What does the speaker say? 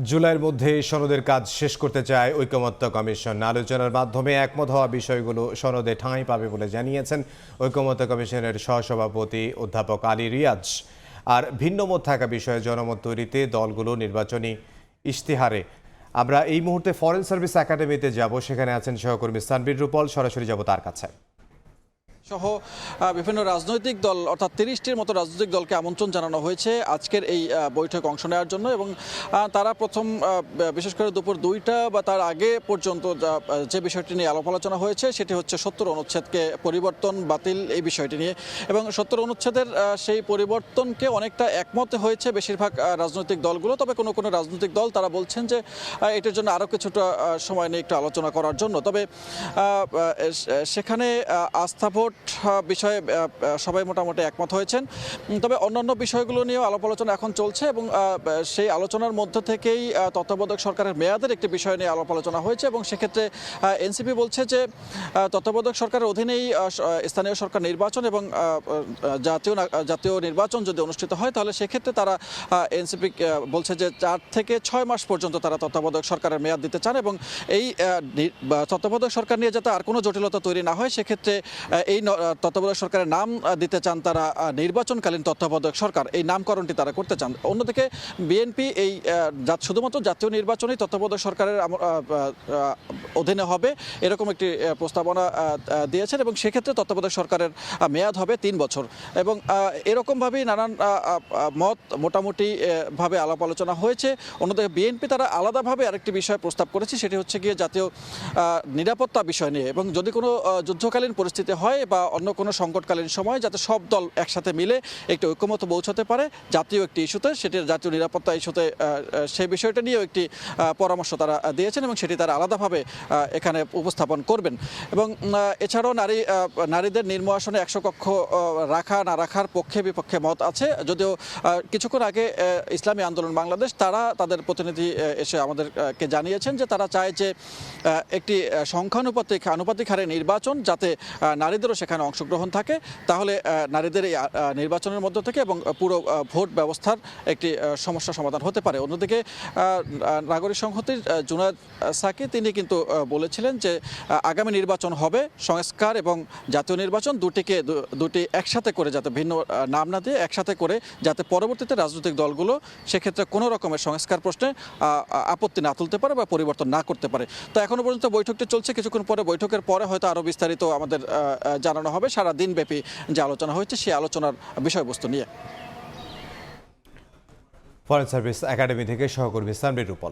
জুলাইয়ের মধ্যে সনদের কাজ শেষ করতে চায় ঐকমত্য কমিশন। আলোচনার মাধ্যমে একমত হওয়া বিষয়গুলো সনদে ঠাঁই পাবে বলে জানিয়েছেন ঐকমত্য কমিশনের সহসভাপতি অধ্যাপক আলী রিয়াজ। আর ভিন্নমত থাকা বিষয়ে জনমত তৈরিতে দলগুলো নির্বাচনী ইশতেহারে। আমরা এই মুহূর্তে ফরেন সার্ভিস একাডেমিতে যাব, সেখানে আছেন সহকর্মী সানবীর রূপল। সরাসরি যাব তার কাছে। সহ বিভিন্ন রাজনৈতিক দল অর্থাৎ 30টির মতো রাজনৈতিক দলকে আমন্ত্রণ জানানো হয়েছে আজকের এই বৈঠকে অংশ নেওয়ার জন্য, এবং তারা প্রথম বিশেষ করে দুপুর 2টা বা তার আগে পর্যন্ত যে বিষয়টি নিয়ে আলাপ আলোচনা হয়েছে সেটি হচ্ছে 70 অনুচ্ছেদকে পরিবর্তন বাতিল এই বিষয়টি নিয়ে, এবং 70 অনুচ্ছেদের সেই পরিবর্তনকে অনেকটা একমত হয়েছে বেশিরভাগ রাজনৈতিক দলগুলো। তবে কোনো কোনো রাজনৈতিক দল তারা বলছেন যে এটার জন্য আরও কিছুটা সময় নিয়ে একটু আলোচনা করার জন্য। তবে সেখানে আস্থা ভোট বিষয়ে সবাই মোটামুটি একমত হয়েছেন। তবে অন্যান্য বিষয়গুলো নিয়েও আলাপ আলোচনা এখন চলছে, এবং সেই আলোচনার মধ্য থেকেই তত্ত্বাবধায়ক সরকারের মেয়াদের একটি বিষয় নিয়ে আলাপ আলোচনা হয়েছে, এবং সেক্ষেত্রে এনসিপি বলছে যে তত্ত্বাবধায়ক সরকারের অধীনেই স্থানীয় সরকার নির্বাচন এবং জাতীয় নির্বাচন যদি অনুষ্ঠিত হয় তাহলে সেক্ষেত্রে তারা এনসিপি বলছে যে 4 থেকে 6 মাস পর্যন্ত তারা তত্ত্বাবধায়ক সরকারের মেয়াদ দিতে চান, এবং এই তত্ত্বাবধায়ক সরকার নিয়ে যাতে আর কোনো জটিলতা তৈরি না হয় সেক্ষেত্রে এই তত্ত্বাবধায়ক সরকারের নাম দিতে চান তারা নির্বাচনকালীন তত্ত্বাবধায়ক সরকার, এই নামকরণটি তারা করতে চান। অন্যদিকে বিএনপি এই শুধুমাত্র জাতীয় নির্বাচনই তত্ত্বাবধায়ক সরকারের অধীনে হবে এরকম একটি প্রস্তাবনা দিয়েছেন, এবং সেক্ষেত্রে তত্ত্বাবধায়ক সরকারের মেয়াদ হবে 3 বছর। এবং এরকমভাবেই নানান মত মোটামুটি ভাবে আলাপ আলোচনা হয়েছে। অন্যদিকে বিএনপি তারা আলাদাভাবে আরেকটি বিষয় প্রস্তাব করেছে, সেটি হচ্ছে গিয়ে জাতীয় নিরাপত্তা বিষয় নিয়ে, এবং যদি কোনো যুদ্ধকালীন পরিস্থিতি হয় বা অন্য কোনো সংকটকালীন সময় যাতে সব দল একসাথে মিলে একটি ঐক্যমত পৌঁছাতে পারে জাতীয় একটি ইস্যুতে, সেটি জাতীয় নিরাপত্তা ইস্যুতে, সেই বিষয়টা নিয়েও একটি পরামর্শ তারা দিয়েছেন, এবং সেটি তারা আলাদাভাবে এখানে উপস্থাপন করবেন। এবং এছাড়াও নারীদের নিম্ন আসনে 100 কক্ষ রাখা না রাখার পক্ষে বিপক্ষে মত আছে। যদিও কিছুক্ষণ আগে ইসলামী আন্দোলন বাংলাদেশ তারা তাদের প্রতিনিধি এসে আমাদেরকে জানিয়েছেন যে তারা চায় যে একটি আনুপাতিক হারে নির্বাচন, যাতে নারীদেরও সেখানে অংশগ্রহণ থাকে, তাহলে নারীদের এই নির্বাচনের মধ্য থেকে এবং পুরো ভোট ব্যবস্থার একটি সমস্যা সমাধান হতে পারে। অন্যদিকে নাগরিক সংহতির জুনায়েদ সাকি তিনি কিন্তু বলেছিলেন যে আগামী নির্বাচন হবে সংস্কার এবং জাতীয় নির্বাচন দুটি একসাথে করে, যাতে ভিন্ন নাম না দিয়ে একসাথে করে, যাতে পরবর্তীতে রাজনৈতিক দলগুলো সেক্ষেত্রে কোনো রকমের সংস্কার প্রশ্নে আপত্তি না তুলতে পারে বা পরিবর্তন না করতে পারে। তো এখনো পর্যন্ত বৈঠকটি চলছে, কিছুক্ষণ পরে বৈঠকের পরে হয়তো আরও বিস্তারিত আমাদের জানানো হবে সারা দিন ব্যাপী যে আলোচনা হয়েছে সেই আলোচনার বিষয়বস্তু নিয়ে। ফরেন সার্ভিস একাডেমি থেকে সহকর্মী সানবীর রূপল।